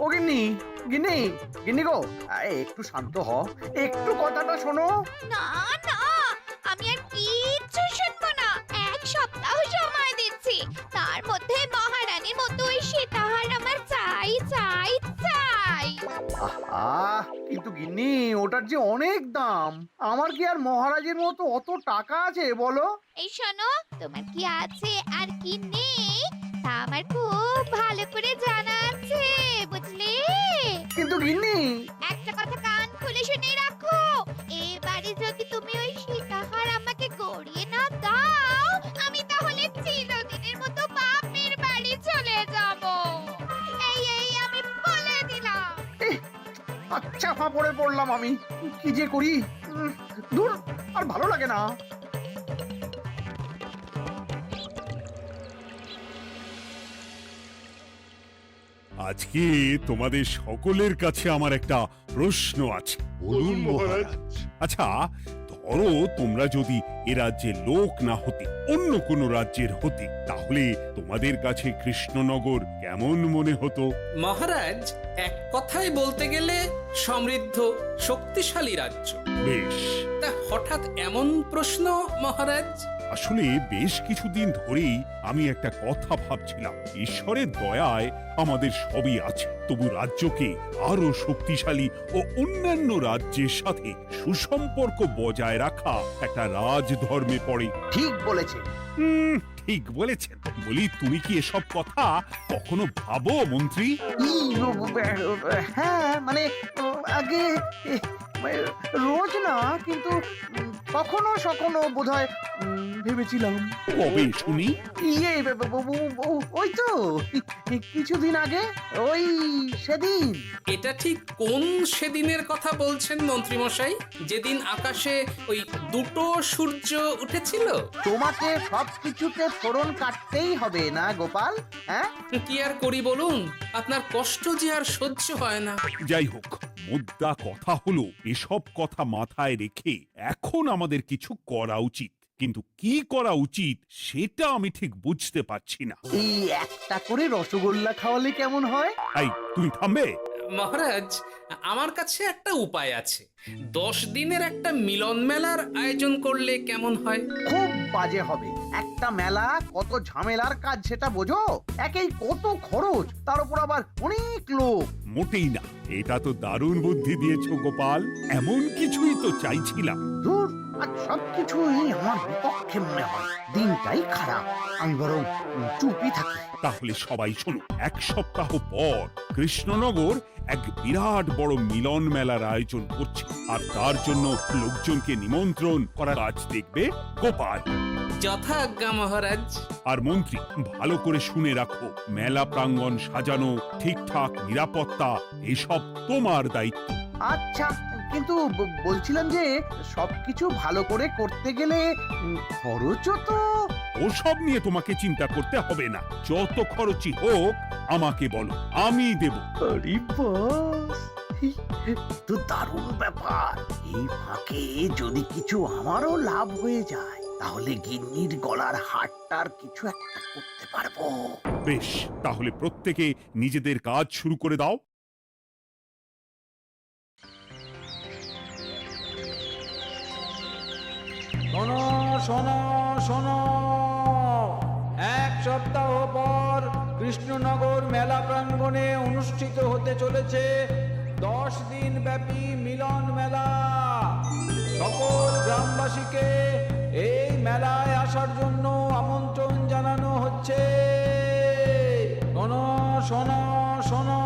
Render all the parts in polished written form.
ও গিন্নি, গিন্নি, গিন্নি গো, একটু শান্ত হ, একটু কথাটা শোনো। না না, আমি আর কিচ্ছু শুনবো না। এক সপ্তাহ সময় দিচ্ছি, তার মধ্যে মহারানীর মতো ওই সীতাহার আমার চাই চাই চাই। আহা, কিন্তু গিন্নি ওটার যে অনেক দাম। আমার কি আর মহারাজের মতো অত টাকা আছে বলো? এই শোনো, তোমার কি আছে আর কি নেই তা আমার খুব ভালো করে জানা আছে, বুঝলে? কিন্তু গিন্নি, একটা কথা কান খুলে শুনে রাখো, এবারে যদি তুমি ওই সীতাহার আমাকে গড়িয়ে না দাও, আমি তাহলে চিরদিনের মতো বাপের বাড়ি চলে যাব। এই আমি বলে দিলাম। আচ্ছা ফাঁপড়ে পড়লাম আমি, কি যে করি। দূর, আর ভালো লাগে না। আজকে তোমাদের সকলের কাছে আমার একটা প্রশ্ন আছে। বলুন মহারাজ। আচ্ছা, ধরো তোমরা যদি এ রাজ্যের লোক না হতে, অন্য কোন রাজ্যের হতে, তাহলে তোমাদের কাছে কৃষ্ণনগর কেমন মনে হতো? মহারাজ, এক কথায় বলতে গেলে সমৃদ্ধ শক্তিশালী রাজ্য। বেশ, তা হঠাৎ এমন প্রশ্ন মহারাজ? আসলে বেশ কিছুদিন ধরেই আমি একটা কথা ভাবছিলাম। ঈশ্বরের দয়ায় আমাদের সবই আছে, তবু রাজ্যকে আরো শক্তিশালী ও অন্যান্য রাজ্যের সাথে সুসম্পর্ক বজায় রাখা একটা রাজধর্মে পড়ে। ঠিক বলেছে। ঠিক বলেছেন। বলি, তুমি কি এসব কথা কখনো ভাবো মন্ত্রী? হ্যাঁ, মানে আগে রোজ না, কিন্তু কখনো সখনো বোধহয় ভেবেছিলাম। কবে শুনি? ইয়ে, ওই তো কিছুদিন আগে, ওই সেদিন। এটা ঠিক কোন সেদিনের কথা বলছেন মন্ত্রী মশাই? যেদিন আকাশে ওই দুটো সূর্য উঠেছিল? তোমাকে সবকিছুতে ফোড়ন কাটতেই হবে না গোপাল, হ্যাঁ? কি আর করি বলুন, আপনার কষ্ট যে আর সহ্য হয় না। যাই হোক, মুদ্রা কথা হলো, এসব কথা মাথায় রেখে এখন আমাদের কিছু করা উচিত। কিন্তু কি করা উচিত সেটা আমি ঠিক বুঝতে পারছি না। এই একটা করে রসগোল্লা খাওয়ালে কেমন হয়? এই, তুমি থামবে? মহারাজ, আমার কাছে একটা উপায় আছে। 10 দিনের একটা মিলন মেলার আয়োজন করলে কেমন হয়? খুব বাজে হবে। একটা মেলা কত ঝামেলার কাজ সেটা বোঝো? একেই কত খরচ, তার উপর আবার অনেক লোক। মোটেই না, এটা তো দারুণ বুদ্ধি দিয়েছো গোপাল। এমন কিছুই তো চাইছিলাম। দূর, আর সবকিছুই আমার বিপক্ষে মনে হয়। দিনটাই খারাপ, আমি বরং চুপই থাকি। তাহলে সবাই শোনো, 1 সপ্তাহ পর কৃষ্ণনগর এক বিরাট বড় মিলন মেলার আয়োজন করছে, আর তার জন্য লোকজনকে নিমন্ত্রণ করার কাজ দেখবে গোপাল। যথাজ্ঞা মহারাজ। আর মন্ত্রী, ভালো করে শুনে রাখো, মেলা প্রাঙ্গণ সাজানো, ঠিকঠাক নিরাপত্তা, এসব তোমার দায়িত্ব। আচ্ছা, কিন্তু বলছিলাম যে সবকিছু ভালো করে করতে গেলে খরচও তো। ওসব নিয়ে তোমাকে চিন্তা করতে হবে না। যত খরচই হোক আমাকে বলো, আমি দেব। আরে বাস, তো দারুণ ব্যাপার। এই ফাঁকে যদি কিছু আমারও লাভ হয়ে যায়, তাহলে গিন্নির গলার হারটার কিছু একটা করতে পারবো। বেশ, তাহলে প্রত্যেকে নিজেদের কাজ শুরু করে দাও। শোনো শোনো শোনো, 1 সপ্তাহ পর কৃষ্ণনগর মেলা প্রাঙ্গণে অনুষ্ঠিত হতে চলেছে 10 দিন ব্যাপী মিলন মেলা। সকল গ্রামবাসীকে এই মেলায় আসার জন্য আমন্ত্রণ জানানো হচ্ছে। শোনো শোনো শোনো।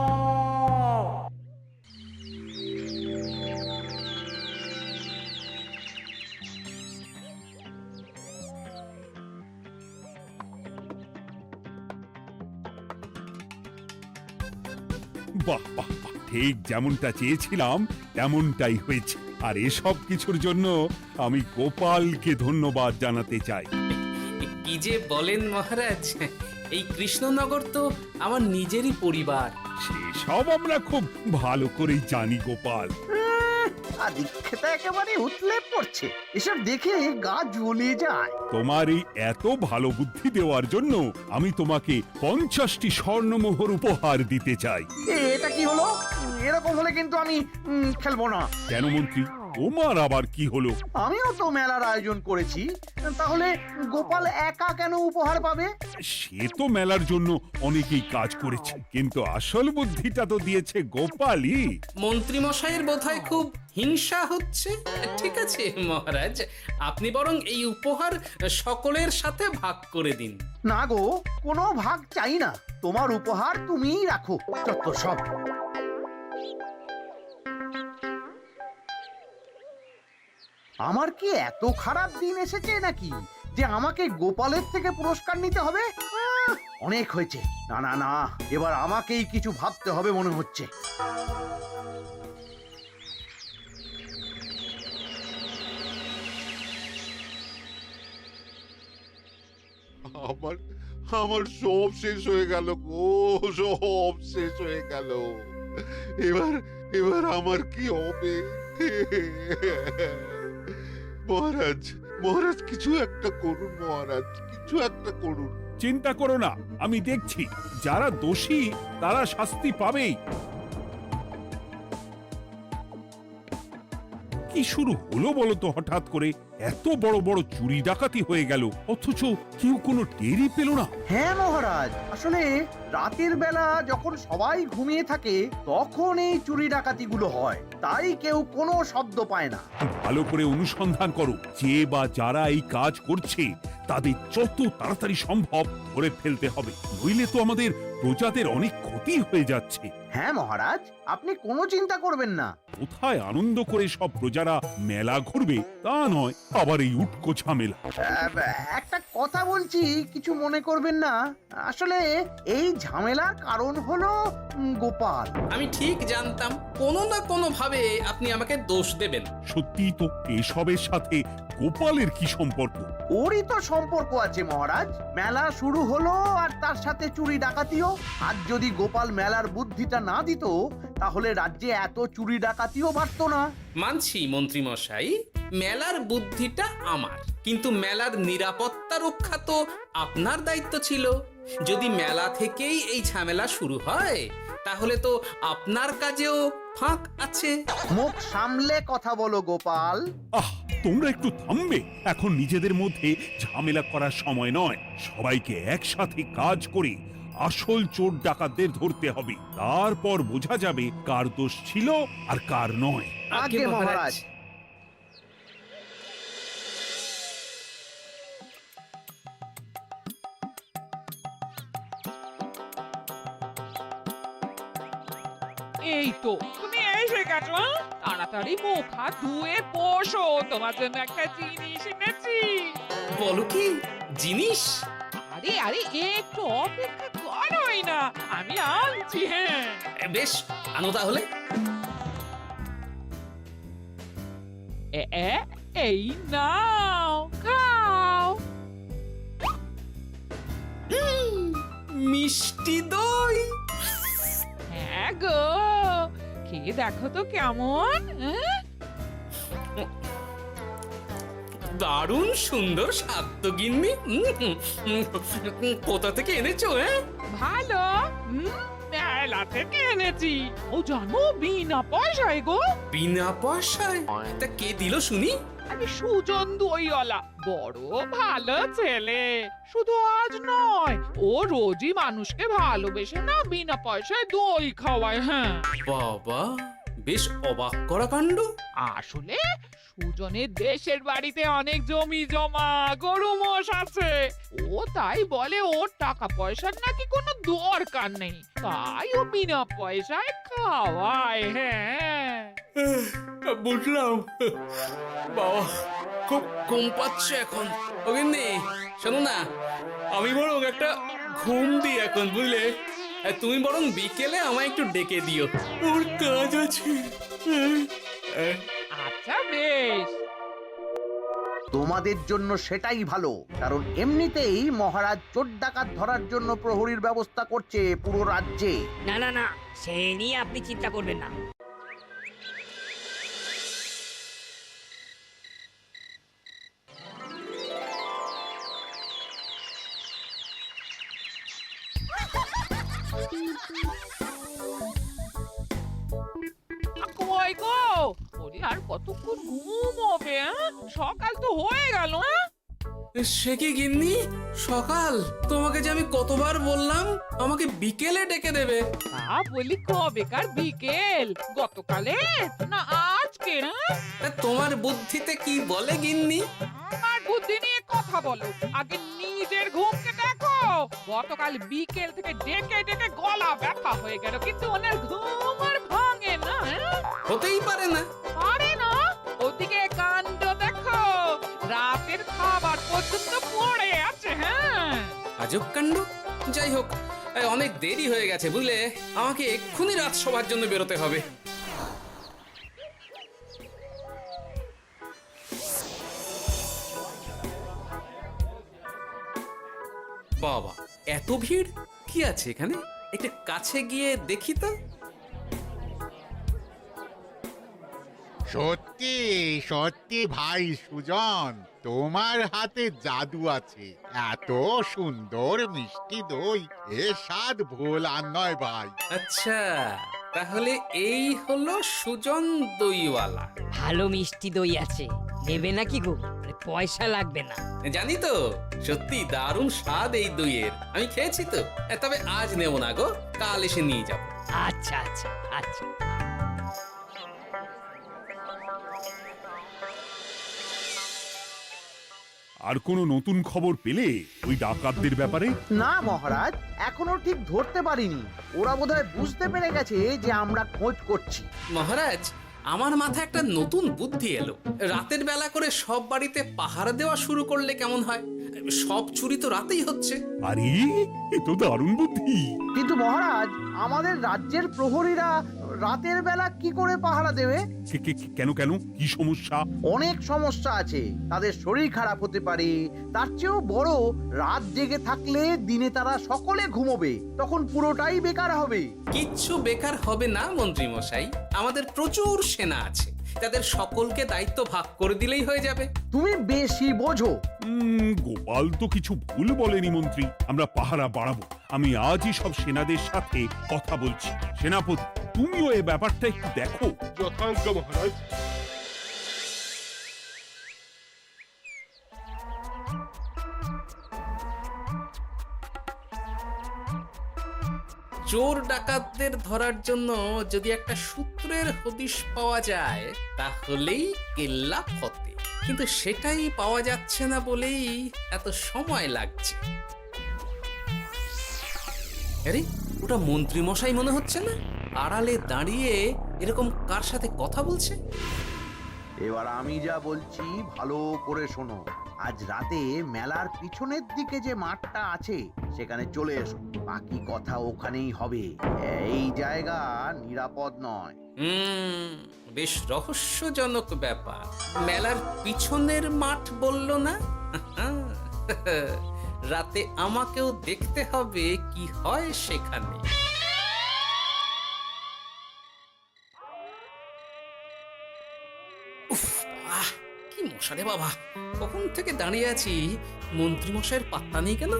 বাহ বাহ বাহ, ঠিক যেমনটা চেয়েছিলাম তেমনটাই হয়েছে। আর এসব কিছুর জন্য আমি গোপালকে ধন্যবাদ জানাতে চাই। কি যে বলেন মহারাজ, এই কৃষ্ণনগর তো আমার নিজেরই পরিবার। সেসব আমরা খুব ভালো করেই জানি গোপাল। আদিক্ষেতা একেবারে উতলে পড়ছে। এসব দেখে গা জ্বলে যায়। তোমার এই এত ভালো বুদ্ধি দেওয়ার জন্য আমি তোমাকে 50টি স্বর্ণমোহর উপহার দিতে চাই। এটা কি হলো? এরকম হলে কিন্তু আমি খেলবো না। কেন মন্ত্রী, তোমার আবার কি হলো? আমিও তো মেলার আয়োজন করেছি, তাহলে গোপাল একা কেন উপহার পাবে? সে তো মেলার জন্য অনেকেই কাজ করেছে, কিন্তু আসল বুদ্ধিটা তো দিয়েছে গোপালই। মন্ত্রী মশাইয়ের বোধহয় খুব হিংসা হচ্ছে। ঠিক আছে মহারাজ, আপনি বরং এই উপহার সকলের সাথে ভাগ করে দিন। না গো, কোনো ভাগ চাই না। তোমার উপহার তুমিই রাখো। যত সব। আমার কি এত খারাপ দিন এসেছে নাকি যে আমাকে গোপালের থেকে পুরস্কার নিতে হবে? অনেক হয়েছে। না না না, এবার আমাকেই কিছু ভাবতে হবে মনে হচ্ছে। আমার আমার সব শেষ হয়ে গেল গো, সব শেষ হয়ে গেল। এবার এবার আমার কি হবে? মহারাজ, মহারাজ কিছু একটা করুন, মহারাজ কিছু একটা করুন। চিন্তা করো না, আমি দেখছি। যারা দোষী তারা শাস্তি পাবেই। কি শুরু হলো বলো তো হঠাৎ করে? এত বড় বড় চুরি ডাকাতি হয়ে গেল, অথচ কেউ কোনো টেরই পেল না। হ্যাঁ মহারাজ, আসলে রাতের বেলা যখন সবাই ঘুমিয়ে থাকে তখন এই চুরি ডাকাতিগুলো হয়, তাই কেউ কোনো শব্দ পায় না। ভালো করে অনুসন্ধান করো, যে বা যারা এই কাজ করছে তাদের যত তাড়াতাড়ি সম্ভব ধরে ফেলতে হবে, নইলে তো আমাদের প্রজাদের অনেক ক্ষতি হয়ে যাচ্ছে। হ্যাঁ মহারাজ, আপনি কোনো চিন্তা করবেন না। কোথায় আনন্দ করে সব প্রজারা মেলা ঘুরবে তা নয়, আবার এই উটকো ঝামেলা। একটা কথা বলছি, কিছু মনে করবেন না। আসলে এই ঝামেলার কারণ হলো গোপাল। আমি ঠিক জানতাম কোনো না কোনো ভাবে আপনি আমাকে দোষ দেবেন। সত্যি তো, এসবের সাথে গোপালের কি সম্পর্ক? ওরই তো সম্পর্ক আছে মহারাজ। মেলা শুরু হলো আর তার সাথে চুরি ডাকাতিও। আর যদি গোপাল মেলার বুদ্ধিটা না দিত তাহলে রাজ্যে এত চুরি ডাকাতিও বাড়তো না। মানছি মন্ত্রী মশাই, মেলার বুদ্ধিটা আমার, কিন্তু মেলার নিরাপত্তা রক্ষা তো আপনার দায়িত্ব ছিল। যদি মেলা থেকেই এই ঝামেলা শুরু হয় তাহলে তো আপনার কাজেও ফাঁক আছে। মুখ সামলে কথা বলো গোপাল। আহ, তোমরা একটু থামবে? এখন নিজেদের মধ্যে ঝামেলা করার সময় নয়। সবাইকে একসাথে কাজ করে আসল চোর ডাকাতদের ধরতে হবে, তারপর বোঝা যাবে কার দোষ ছিল আর কার নয়। আগে মহারাজ। এই তো তুমি এসে গেছো। তাড়াতাড়ি মুখ হাত ধুয়ে বসো, তোমার জন্য একটা জিনিস এনেছি। বলো কি জিনিস? আরে আরে একটু অপেক্ষা করোই না, আমি আনছি। হ্যাঁ বেশ, আনো তাহলে। এই নাও, খাও। মিষ্টি দই। হ্যাঁ গো, খেয়ে দেখো তো কেমন। দারুণ সুন্দর স্বাদ তো গিন্নি। কোথা থেকে এনেছো? ভালো, মেলা থেকে এনেছি। ও জানো, বিনা পয়সায় গো। বিনা পয়সায়? তা কে দিল শুনি? আরে সুজন দইওয়ালা, বড় ভালো ছেলে। শুধু আজ নয়, ও রোজই মানুষকে ভালোবেসে না বিনা পয়সায় দই খাওয়ায়। হ্যাঁ বাবা, বেশ অবাক করা কাণ্ড। আসলে সুজনের দেশের বাড়িতে অনেক জমি জমা, গরু মোষ আছে। ও তাই বলে ওর টাকা পয়সার নাকি কোনো দরকার নেই, তাই ও বিনা পয়সায় খাওয়ায়। হ্যাঁ বুঝলাম। বাবা, খুব ঘুম পাচ্ছে এখন। ও গিন্নি, শোনো না, আমি বরং একটা ঘুম দিই এখন, বুঝলে? তুমি বরং বিকেলে আমায় একটু ডেকে দিও, ওর কাজ আছে। আচ্ছা বেশ। তোমাদের জন্য সেটাই ভালো, কারণ এমনিতেই মহারাজ চোর ডাকাত ধরার জন্য প্রহরীর ব্যবস্থা করছে পুরো রাজ্যে। না না না, সে নিয়ে আপনি চিন্তা করবেন না। কই গো? ওরে আর কতক্ষণ ঘুমোবে? সকাল তো হয়ে গেল। সে কি গিন্নি, সকাল? তোমাকে যে আমি কতবার বললাম আমাকে বিকেলে ডেকে দেবে। তা বলি কবেকার বিকেল? গতকালে না আজকে? তোমার বুদ্ধিতে কি বলে গিন্নি? আমার বুদ্ধি নিয়ে কথা বলো, আগে নিজের ঘুমকে দেখো। গতকাল বিকেল থেকে ডেকে ডেকে গলা ব্যথা হয়ে গেল, কিন্তু ওনার ঘুম আর ভাঙে না। হতেই পারে না। পারে না? ওদিকে কাণ্ড দেখো, রাতের খাবার পর্যন্ত পড়ে আছে। হ্যাঁ, আজব কাণ্ড। যাই হোক, অনেক দেরি হয়ে গেছে বুঝলে, আমাকে এক্ষুনি রাজসভার জন্য বেরোতে হবে। বাবা, এত ভিড় কি আছে এখানে? একটু কাছে গিয়ে দেখি তো। সত্যি সত্যি ভাই সুজন, তোমার হাতে জাদু আছে। এত সুন্দর মিষ্টি দই, এ স্বাদ ভোলার নয় ভাই। আচ্ছা, তাহলে এই হলো সুজন দইওয়ালা। ভালো মিষ্টি দই আছে, নেবে নাকি গো? পয়সা লাগবে না। জানি তো, সত্যি দারুণ স্বাদ এই দইয়ের। আমি খেয়েছি তো। তবে আজ নেব না গো, কাল এসে নিয়ে যাব। আচ্ছা আচ্ছা আচ্ছা। আর কোনো নতুন খবর পেলে ওই ডাকাতদের ব্যাপারে? না মহারাজ, এখনো ঠিক ধরতে পারিনি। ওরা বোধহয় বুঝতে পেরে গেছে যে আমরা খোঁজ করছি। মহারাজ, আমার মাথায় একটা নতুন বুদ্ধি এলো। রাতের বেলা করে সব বাড়িতে পাহারা দেওয়া শুরু করলে কেমন হয়? সব চুরি তো রাতেই হচ্ছে। আরে, এ তো দারুণ বুদ্ধি। কিন্তু মহারাজ, আমাদের রাজ্যের প্রহরীরা রাতের বেলা কি করে পাহারা দেবে? কেন কেন, কি সমস্যা? অনেক সমস্যা আছে। তাদের শরীর খারাপ হতে পারে, তার চেয়েও বড়, রাত জেগে থাকলে দিনে তারা সকলে ঘুমোবে, তখন পুরোটাই বেকার হবে। কিচ্ছু বেকার হবে না মন্ত্রী মশাই, আমাদের প্রচুর সেনা আছে। তাদের সকলকে দায়িত্ব ভাগ করে দিলেই হয়ে যাবে। তুমি বেশি বোঝো। গোপাল তো কিছু ভুল বলেনি মন্ত্রী। আমরা পাহারা বাড়াবো। আমি আজই সব সেনাদের সাথে কথা বলছি। সেনাপতি, তুমিও এই ব্যাপারটা একটু দেখো। যথাজ্ঞা মহারাজ। চোর ডাকাতদের ধরার জন্য যদি একটা সূত্রের হদিশ পাওয়া যায় তাহলেই কেল্লা ফতে, কিন্তু সেটাই পাওয়া যাচ্ছে না বলেই এত সময় লাগছে। আরে, ওটা মন্ত্রী মশাই মনে হচ্ছে না? আড়ালে দাঁড়িয়ে এরকম কার সাথে কথা বলছে? এবার আমি যা বলছি ভালো করে শোনো। আজ রাতে মেলার পিছনের দিকে যে মাঠটা আছে সেখানে চলে এসো। বাকি কথা ওখানেই হবে। এই জায়গা নিরাপদ নয়। বেশ রহস্যজনক ব্যাপার। মেলার পিছনের মাঠ বললো না? রাতে আমাকেও দেখতে হবে কি হয় সেখানে। উফ, কি মশা রে বাবা! কখন থেকে দাঁড়িয়ে আছি, মন্ত্রী মশাইয়ের পাত্তা নেই কেন?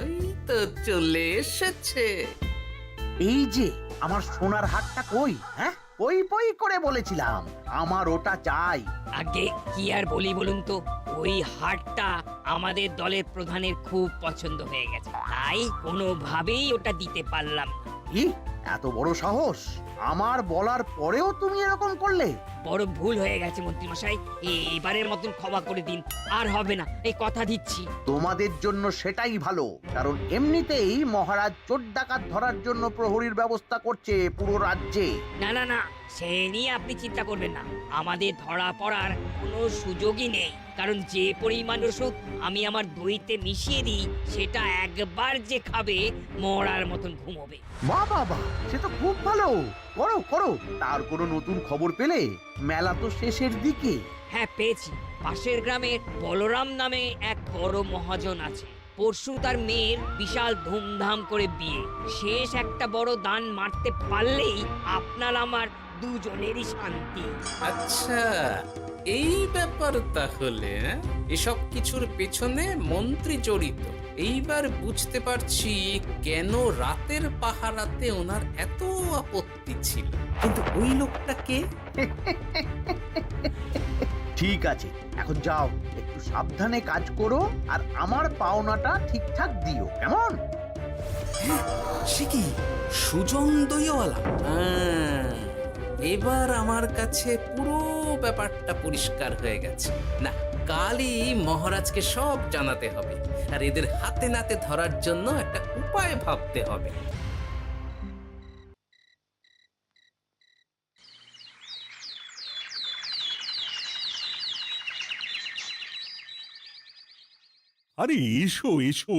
ওই তো চলে এসেছে। এই যে আমার সোনার হাটটা কই? হ্যাঁ, পই পই করে বলেছিলাম আমার ওটা চাই। আগে কি আর বলি বলুন তো, ওই হারটা আমাদের দলের প্রধানের খুব পছন্দ হয়ে গেছে, তাই কোনোভাবেই ওটা দিতে পারলাম না। কি এত বড় সাহস! আমার বলার পরেও তুমি এরকম করলে? বড় ভুল হয়ে গেছে মন্ত্রী মশাই, এবারের মতন ক্ষমা করে দিন, আর হবে না, এই কথা দিচ্ছি। তোমাদের জন্য সেটাই ভালো, কারণ এমনিতেই মহারাজ চোর ডাকাত ধরার জন্য প্রহরীর ব্যবস্থা করছে পুরো রাজ্যে। না না না, সে নিয়ে আপনি চিন্তা করবেন না। আমাদের ধরা পড়ার কোনো সুযোগই নেই, কারণ যে পরিমাণ ওষুধ আমি আমার দইতে মিশিয়ে দিই সেটা একবার যে খাবে মরার মতন ঘুমোবে। বাহ বাবা, সে তো খুব ভালো। করো করো। তার কোনো নতুন খবর পেলে? মেলা তো শেষের দিকে। হ্যাঁ, পেয়েছি। পাশের গ্রামের বলরাম নামে এক বড় মহাজন আছে। পরশু তার মেয়ের বিশাল ধুমধাম করে বিয়ে। শেষ একটা বড় দান মারতে পারলেই আপনার আমার দুজনেরই শান্তি। আচ্ছা, এই ব্যাপার তাহলে। এসব কিছুর পেছনে মন্ত্রী জড়িত, এইবার বুঝতে পারছি কেন রাতের পাহারাতে ওনার এত আপত্তি ছিল। কিন্তু ওই লোকটা কে? ঠিক আছে, এখন যাও, একটু সাবধানে কাজ করো আর আমার পাওনাটা ঠিকঠাক দিও, কেমন? সে কি সুজন দইওয়ালা? এবার আমার কাছে পুরো ব্যাপারটা পরিষ্কার হয়ে গেছে। না, কালই মহারাজকে সব জানাতে হবে, আর এদের হাতে নাতে ধরার জন্য একটা উপায় ভাবতে হবে। আরে এসো এসো,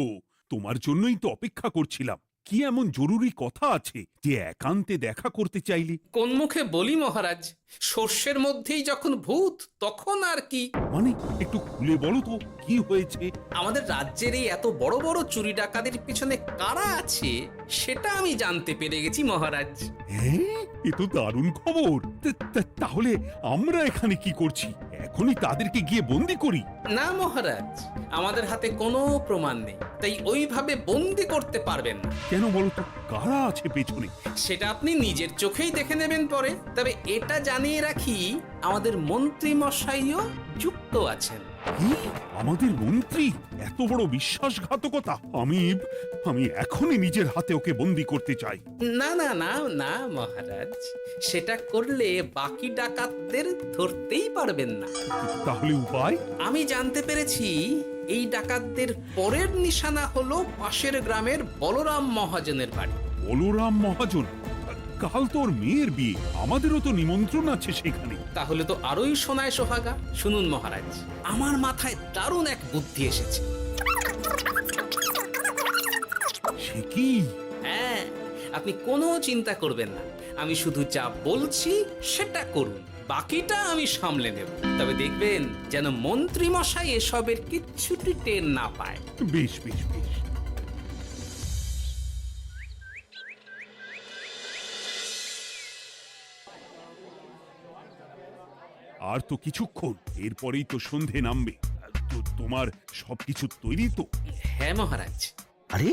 তোমার জন্যই তো অপেক্ষা করছিলাম। কি এমন জরুরি কথা আছে যে একান্তে দেখা করতে চাইলি? কোন মুখে বলি মহারাজ, সর্ষের মধ্যেই যখন ভূত তখন আর কি। মানে একটু খুলে বলো তো কি হয়েছে? আমাদের রাজ্যের এই এত বড় বড় চুরি ডাকাতির পিছনে কারা আছে সেটা আমি জানতে পেরে গেছি মহারাজ। হ্যাঁ, এ তো দারুণ খবর। তাহলে আমরা এখানে কি করছি? এখনই তাদেরকে গিয়ে বন্দি করি? না মহারাজ, আমাদের হাতে কোনো প্রমাণ নেই, তাই ওইভাবে বন্দি করতে পারবেন না। কেন বলো তো, কারা আছে পেছনে? সেটা আপনি নিজের চোখেই দেখে নেবেন পরে। তবে এটা জানিয়ে রাখি, আমাদের মন্ত্রী মশাইও যুক্ত আছেন। কি? আমাদের মন্ত্রী? এত বড় বিশ্বাসঘাতকতা! আমি এখনই নিজের হাতে ওকে বন্দি করতে চাই। না না না না মহারাজ, সেটা করলে বাকি ডাকাতদের ধরতেই পারবেন না। তাহলে উপায়? আমি জানতে পেরেছি এই ডাকাতদের পরের নিশানা হলো পাশের গ্রামের বলরাম মহাজনের বাড়ি। বলরাম মহাজন? কাল তোর মেয়ের বিয়ে, আমাদেরও তো নিমন্ত্রণ আছে সেখানে। তাহলে তো আরোই সোনায় সোহাগা। শুনুন মহারাজ, আমার মাথায় দারুণ এক বুদ্ধি এসেছে। সে কি? হ্যাঁ, আপনি কোনো চিন্তা করবেন না, আমি শুধু যা বলছি সেটা করুন, বাকিটা আমি সামলে নেব। তবে দেখবেন যেন মন্ত্রী মশাই এসবের কিচ্ছুটি টের না পায়। বেশ বেশ বেশ। আর তো কিছুক্ষণ, এরপরেই তো সন্ধে নামবে। তোমার সবকিছু তৈরি তো? হ্যাঁ মহারাজ। আরে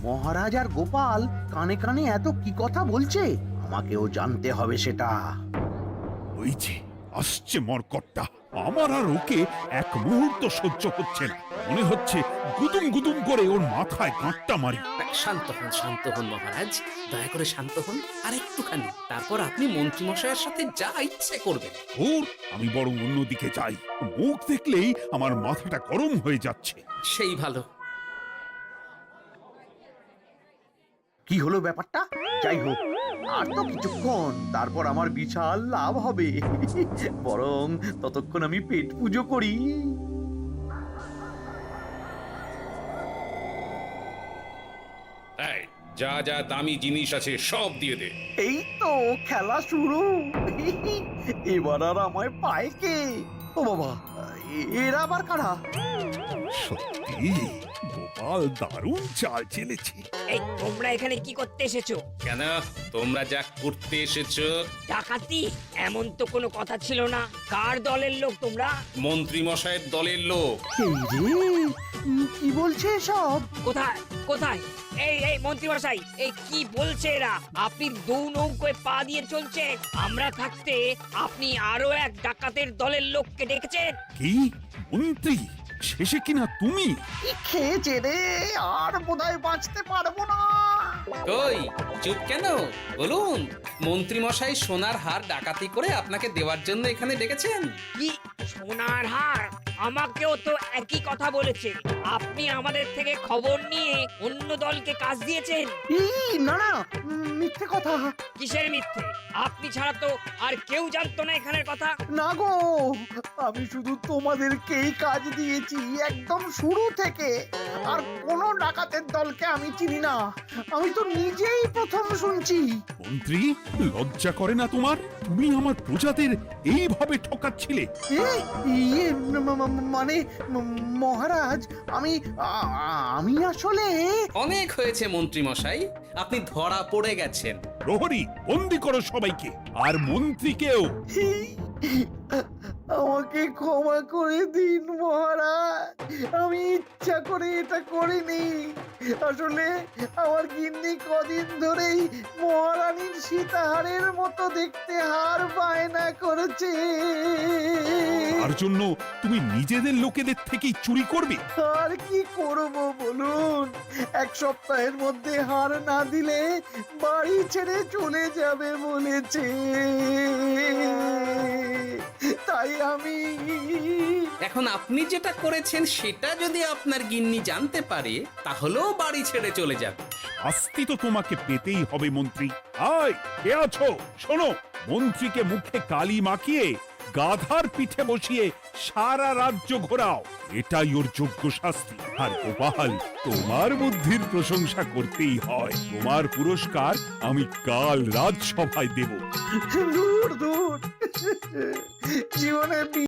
মহারাজ আর গোপাল কানে কানে এত কি কথা বলছে, আমাকেও জানতে হবে সেটা। ওই যে আসছে মরকটটা, আমার আর ওকে এক মুহূর্ত সহ্য হচ্ছে না। মনে হচ্ছে গুদুম গুদুম করে ওর মাথায় গাঁটটা মারি। শান্ত হন মহারাজ, দয়া করে শান্ত হন আর একটুখানি। তারপর আপনি মন্ত্রী মশাইয়ের সাথে যা ইচ্ছে করবেন। ওর আমি বরং অন্যদিকে যাই, মুখ দেখলেই আমার মাথাটা গরম হয়ে যাচ্ছে। সেই ভালো। কি হলো ব্যাপারটা? যাই হোক, আর তো কিছুক্ষণ, তারপর আমার বিশাল লাভ হবে। বরং ততক্ষণ আমি পেট পুজো করি। যা যা দামি জিনিস আছে সব দিয়ে দে। এই তো খেলা শুরু। এবার আর আমায় পায় কে? ও বাবা, এরা আবার কারা? সত্যি গোপাল দারুণ চাল চেলেছে। এই তোমরা এখানে কি করতে এসেছো? কেন, তোমরা যা করতে এসেছো? ডাকাতি? এমন তো কোনো কথা ছিল না। কার দলের লোক তোমরা? মন্ত্রী মশাইয়ের দলের লোক। এই রে, কি বলছে সব? কোথায় কোথায়? এই মন্ত্রী মশাই, এই কি বলছে এরা? আপনি দু নৌকোয় পা দিয়ে চলছে, আমরা থাকতে আপনি আরো এক ডাকাতের দলের লোককে ডেকেছেন। কি মন্ত্রী? শেষে কিনা তুমি? কি খেয়েছে রে, আর বোধহয় বাঁচতে পারবো না। কই, চুপ কেন? বলুন, মন্ত্রী মশাই সোনার হার ডাকাতি করে আপনাকে দেওয়ার জন্য এখানে ডেকেছেন। কি সোনার হার? আমাকেও তো একই কথা বলেছে। আপনি আমাদের থেকে খবর নিয়ে অন্য দলকে কাজ দিয়েছেন। এই না না, মিথ্যে কথা। কিসের মিথ্যে? আপনি ছাড়া তো আর কেউ জানতো না এখানের কথা। না গো, আমি শুধু তোমাদেরকেই কাজ দিয়েছি একদম শুরু থেকে। আর কোনো ডাকাতের দলকে আমি চিনি না, আমি তো নিজেই প্রথম শুনছি। মন্ত্রী, লজ্জা করে না তোমার? তুমি আমার প্রজাদের এইভাবে ঠকাচ্ছিলে। ইয়ে মানে মহারাজ, আমি আসলে অনেক হয়েছে মন্ত্রী মশাই, আপনি ধরা পড়ে গেছেন। প্রহরী, বন্দি করো সবাইকে, আর মন্ত্রীকেও। আমাকে ক্ষমা করে দিন মহারাজ, আমি ইচ্ছা করে এটা করিনি। আসলে আমার গিন্নি কদিন ধরেই মহারানীর সীতাহারের মতো দেখতে হার বায়না করেছে। তার জন্য তুমি নিজেদের লোকেদের থেকেই চুরি করবে? আর কি করব বলুন, এক সপ্তাহের মধ্যে হার না দিলে বাড়ি ছেড়ে চলে যাবে বলেছে। তাই আমি এখন আপনি যেটা করেছেন সেটা যদি আপনার গিন্নি জানতে পারে তাহলেও বাড়ি ছেড়ে চলে যাবে। শাস্তি তো তোমাকে পেতেই হবে মন্ত্রী। আয়, কে আছো? শোনো, মন্ত্রীকে মুখে কালি মাখিয়ে গাধার পিঠে বসিয়ে সারা রাজ্য ঘোরাও, এটাই ওর যোগ্য শাস্তি। আর গোপাল, তোমার বুদ্ধির প্রশংসা করতেই হয়। তোমার পুরস্কার আমি কাল রাজসভায় দেব। দূর দূর জীবনে